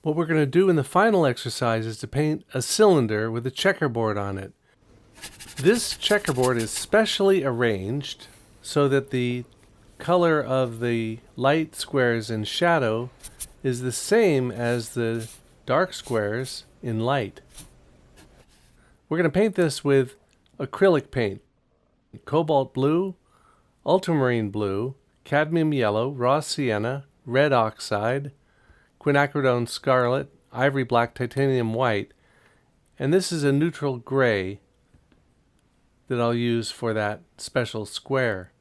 What we're going to do in the final exercise is to paint a cylinder with a checkerboard on it. This checkerboard is specially arranged so that the color of the light squares in shadow is the same as the dark squares in light. We're going to paint this with acrylic paint: cobalt blue, ultramarine blue, cadmium yellow, raw sienna, red oxide, quinacridone scarlet, ivory black, titanium white, and this is a neutral gray that I'll use for that special square.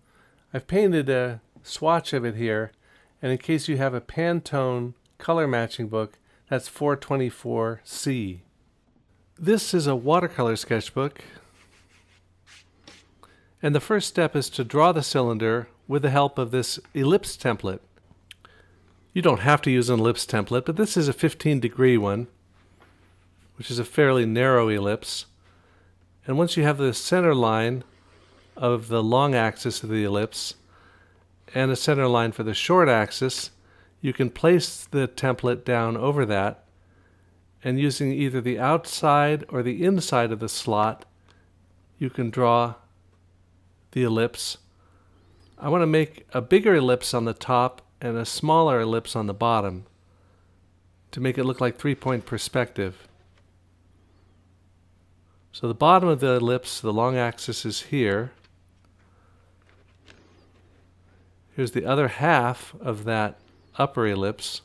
I've painted a swatch of it here, and in case you have a Pantone color matching book, that's 424C. This is a watercolor sketchbook, and the first step is to draw the cylinder with the help of this ellipse template. You don't have to use an ellipse template, but this is a 15-degree one, which is a fairly narrow ellipse. And once you have the center line of the long axis of the ellipse and a center line for the short axis, you can place the template down over that, and using either the outside or the inside of the slot, you can draw the ellipse. I want to make a bigger ellipse on the top and a smaller ellipse on the bottom to make it look like three-point perspective. So the bottom of the ellipse, the long axis, is here. Here's the other half of that upper ellipse.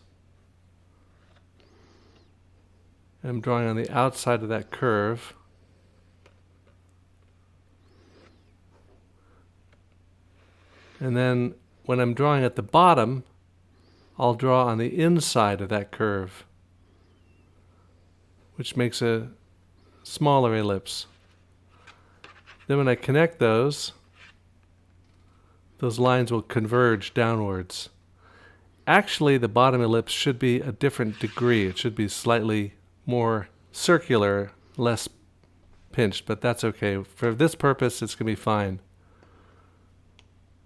I'm drawing on the outside of that curve. And then when I'm drawing at the bottom, I'll draw on the inside of that curve, which makes a smaller ellipse. Then when I connect those lines will converge downwards. Actually, the bottom ellipse should be a different degree. It should be slightly more circular, less pinched, but that's okay. For this purpose, it's going to be fine.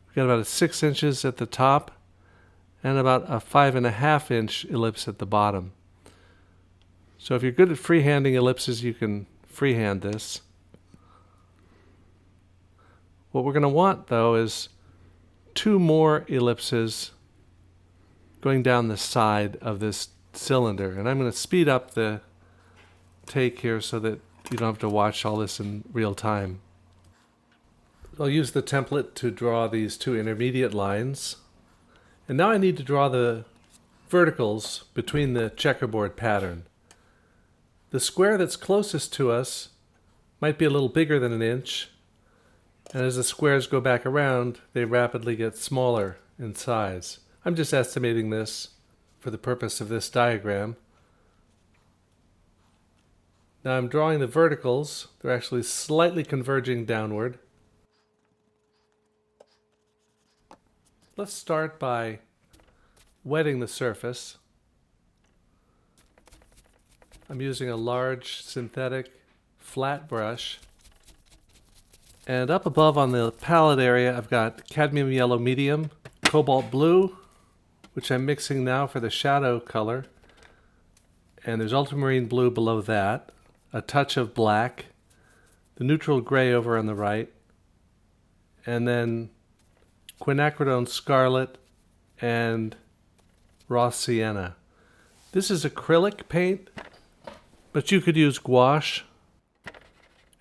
We've got about a 6 inches at the top and about a 5.5 inch ellipse at the bottom. So if you're good at freehanding ellipses, you can freehand this. What we're going to want, though, is 2 more ellipses going down the side of this cylinder. And I'm going to speed up the take here so that you don't have to watch all this in real time. I'll use the template to draw these 2 intermediate lines. And now I need to draw the verticals between the checkerboard pattern. The square that's closest to us might be a little bigger than an inch, and as the squares go back around, they rapidly get smaller in size. I'm just estimating this for the purpose of this diagram. Now I'm drawing the verticals. They're actually slightly converging downward. Let's start by wetting the surface. I'm using a large synthetic flat brush. And up above on the palette area, I've got cadmium yellow medium, cobalt blue, which I'm mixing now for the shadow color. And there's ultramarine blue below that, a touch of black, the neutral gray over on the right, and then quinacridone scarlet and raw sienna. This is acrylic paint, but you could use gouache.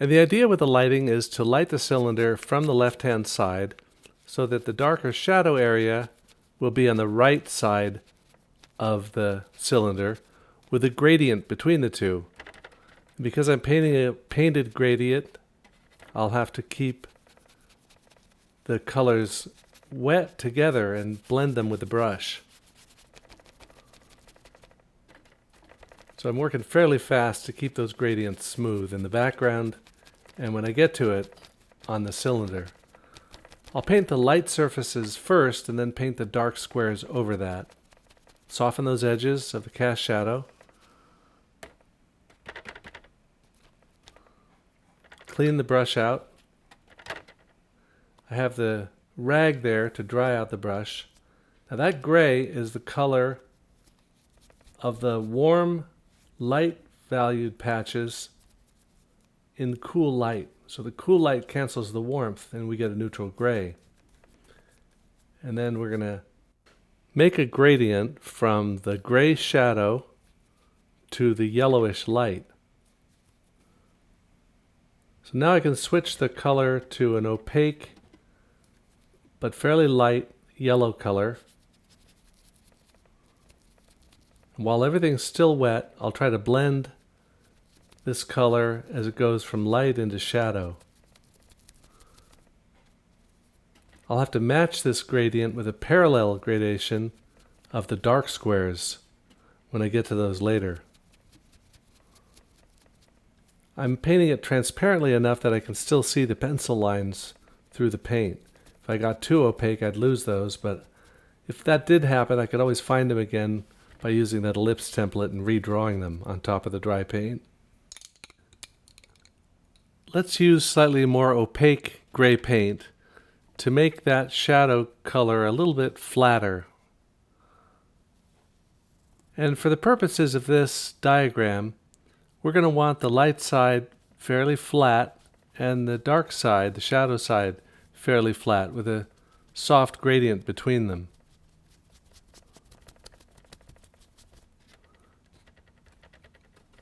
And the idea with the lighting is to light the cylinder from the left-hand side so that the darker shadow area will be on the right side of the cylinder with a gradient between the two. And because I'm painting a painted gradient, I'll have to keep the colors wet together and blend them with the brush. So I'm working fairly fast to keep those gradients smooth in the background, and when I get to it, on the cylinder. I'll paint the light surfaces first and then paint the dark squares over that. Soften those edges of the cast shadow. Clean the brush out. I have the rag there to dry out the brush. Now that gray is the color of the warm light valued patches in cool light. So the cool light cancels the warmth and we get a neutral gray. And then we're going to make a gradient from the gray shadow to the yellowish light. So now I can switch the color to an opaque but fairly light yellow color. While everything's still wet, I'll try to blend this color as it goes from light into shadow. I'll have to match this gradient with a parallel gradation of the dark squares when I get to those later. I'm painting it transparently enough that I can still see the pencil lines through the paint. If I got too opaque, I'd lose those, but if that did happen, I could always find them again by using that ellipse template and redrawing them on top of the dry paint. Let's use slightly more opaque gray paint to make that shadow color a little bit flatter. And for the purposes of this diagram, we're going to want the light side fairly flat and the dark side, the shadow side, fairly flat with a soft gradient between them.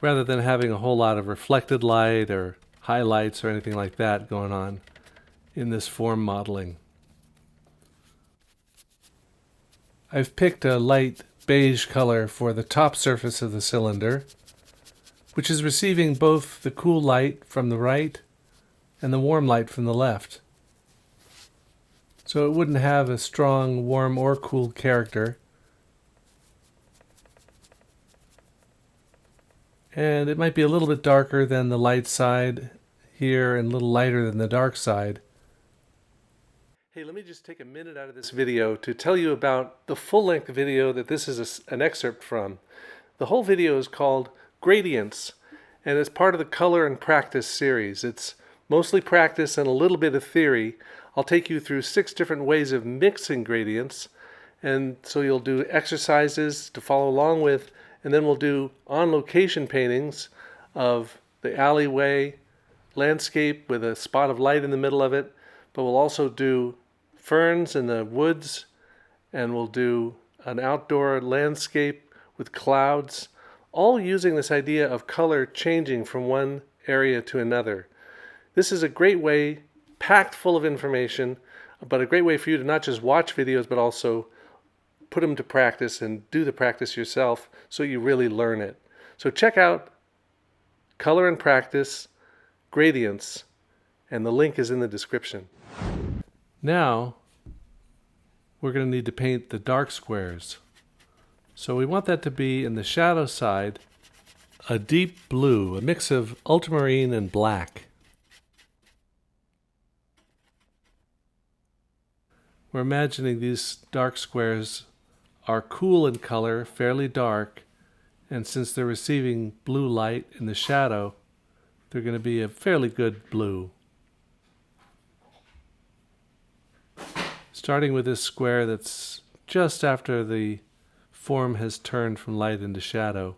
Rather than having a whole lot of reflected light or highlights or anything like that going on in this form modeling. I've picked a light beige color for the top surface of the cylinder, which is receiving both the cool light from the right and the warm light from the left. So it wouldn't have a strong warm or cool character. And it might be a little bit darker than the light side here and a little lighter than the dark side. Hey, let me just take a minute out of this video to tell you about the full-length video that this is an excerpt from. The whole video is called Gradients, and it's part of the Color and Practice series. It's mostly practice and a little bit of theory. I'll take you through 6 different ways of mixing gradients, and so you'll do exercises to follow along with, and then we'll do on-location paintings of the alleyway, landscape with a spot of light in the middle of it, but we'll also do ferns in the woods, and we'll do an outdoor landscape with clouds, all using this idea of color changing from one area to another. This is a great way, packed full of information, but a great way for you to not just watch videos, but also put them to practice and do the practice yourself so you really learn it. So check out Color and Practice, Gradients, and the link is in the description. Now, we're going to need to paint the dark squares. So we want that to be in the shadow side, a deep blue, a mix of ultramarine and black. We're imagining these dark squares are cool in color, fairly dark, and since they're receiving blue light in the shadow, they're going to be a fairly good blue. Starting with this square that's just after the form has turned from light into shadow.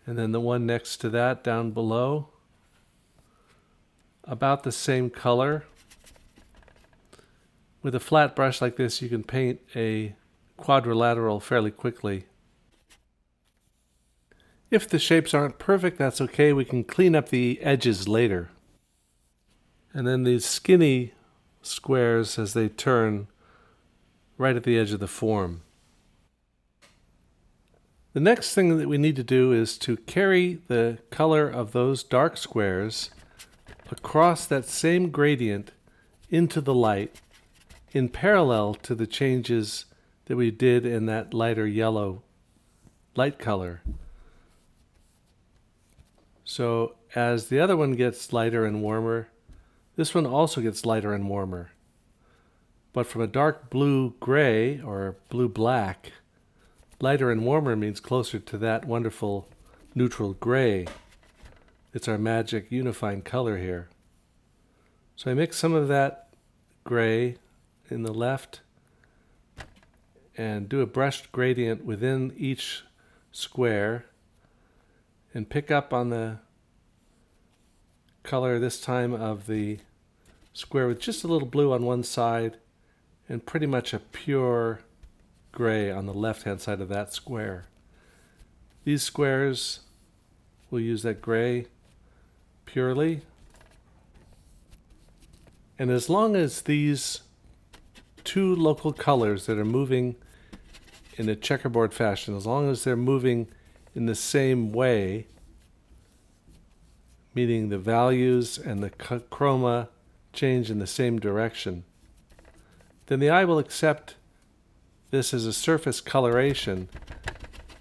And then the one next to that down below, about the same color. With a flat brush like this, you can paint a quadrilateral fairly quickly. If the shapes aren't perfect, that's okay. We can clean up the edges later. And then these skinny squares as they turn right at the edge of the form. The next thing that we need to do is to carry the color of those dark squares across that same gradient into the light in parallel to the changes that we did in that lighter yellow light color. So as the other one gets lighter and warmer, this one also gets lighter and warmer. But from a dark blue-gray or blue-black, lighter and warmer means closer to that wonderful neutral gray. It's our magic unifying color here. So I mix some of that gray in the left and do a brushed gradient within each square and pick up on the color this time of the square with just a little blue on one side and pretty much a pure gray on the left-hand side of that square. These squares will use that gray purely. And as long as these two local colors that are moving in a checkerboard fashion, as long as they're moving in the same way, meaning the values and the chroma change in the same direction, then the eye will accept this as a surface coloration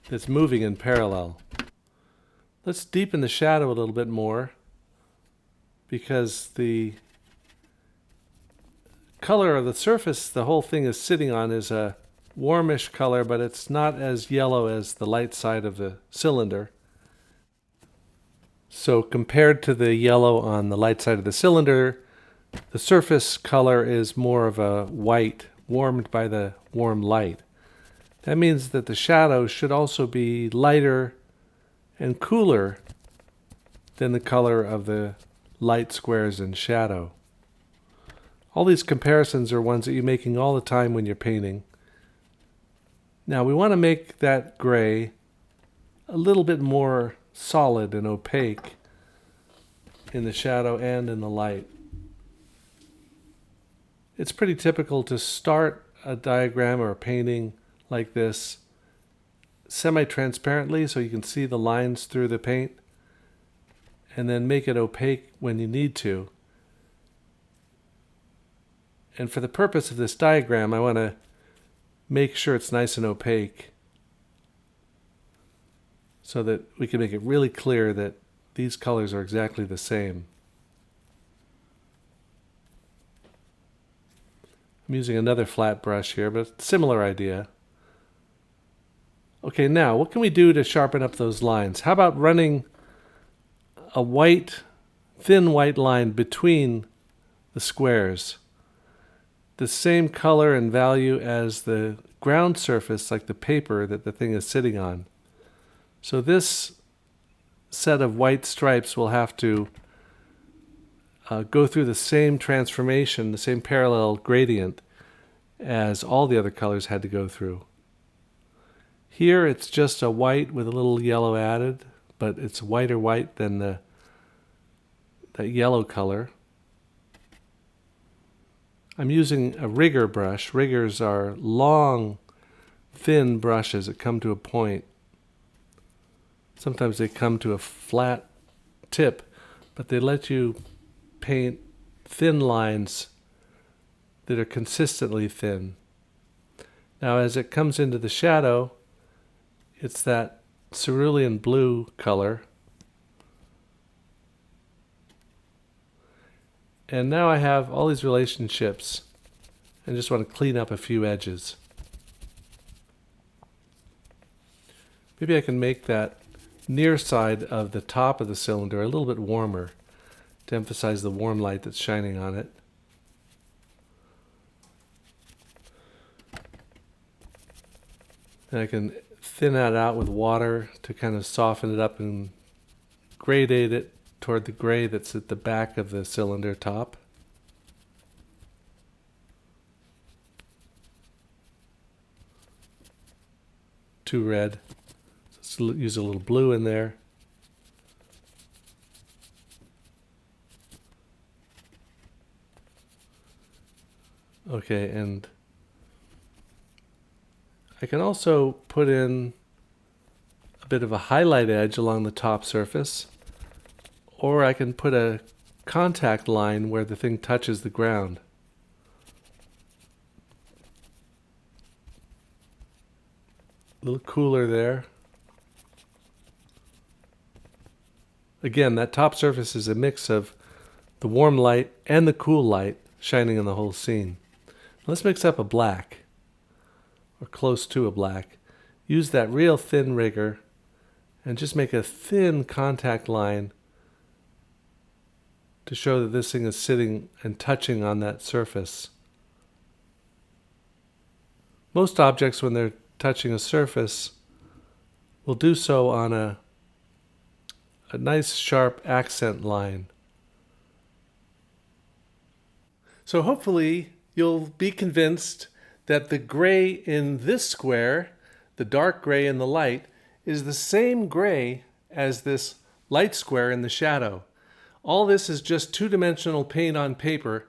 that's moving in parallel. Let's deepen the shadow a little bit more, because the color of the surface the whole thing is sitting on is a warmish color, but it's not as yellow as the light side of the cylinder. So compared to the yellow on the light side of the cylinder, the surface color is more of a white, warmed by the warm light. That means that the shadow should also be lighter and cooler than the color of the light squares in shadow. All these comparisons are ones that you're making all the time when you're painting. Now we want to make that gray a little bit more solid and opaque in the shadow and in the light. It's pretty typical to start a diagram or a painting like this semi-transparently so you can see the lines through the paint, and then make it opaque when you need to. And for the purpose of this diagram, I want to make sure it's nice and opaque so that we can make it really clear that these colors are exactly the same. I'm using another flat brush here, but similar idea. Okay, now what can we do to sharpen up those lines? How about running a thin white line between the squares? The same color and value as the ground surface, like the paper that the thing is sitting on. So this set of white stripes will have to go through the same transformation, the same parallel gradient as all the other colors had to go through. Here it's just a white with a little yellow added, but it's whiter white than that yellow color. I'm using a rigger brush. Riggers are long, thin brushes that come to a point. Sometimes they come to a flat tip, but they let you paint thin lines that are consistently thin. Now as it comes into the shadow, it's that cerulean blue color. And now I have all these relationships and just want to clean up a few edges. Maybe I can make that near side of the top of the cylinder a little bit warmer to emphasize the warm light that's shining on it. And I can thin that out with water to kind of soften it up and gradate it toward the gray that's at the back of the cylinder top. Too red. Let's use a little blue in there. Okay, and I can also put in a bit of a highlight edge along the top surface, or I can put a contact line where the thing touches the ground. A little cooler there. Again, that top surface is a mix of the warm light and the cool light shining in the whole scene. Let's mix up a black, or close to a black. Use that real thin rigger and just make a thin contact line to show that this thing is sitting and touching on that surface. Most objects, when they're touching a surface, will do so on a nice sharp accent line. So hopefully you'll be convinced that the gray in this square, the dark gray in the light, is the same gray as this light square in the shadow. All this is just two-dimensional paint on paper,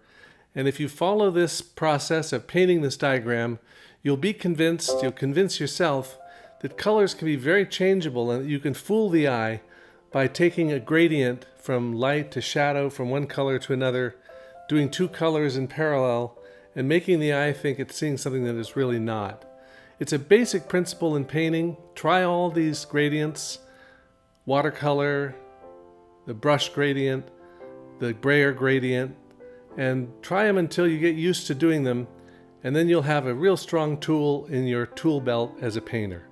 and if you follow this process of painting this diagram, you'll convince yourself that colors can be very changeable and that you can fool the eye by taking a gradient from light to shadow, from one color to another, doing two colors in parallel, and making the eye think it's seeing something that it's really not. It's a basic principle in painting. Try all these gradients: watercolor, the brush gradient, the brayer gradient, and try them until you get used to doing them, and then you'll have a real strong tool in your tool belt as a painter.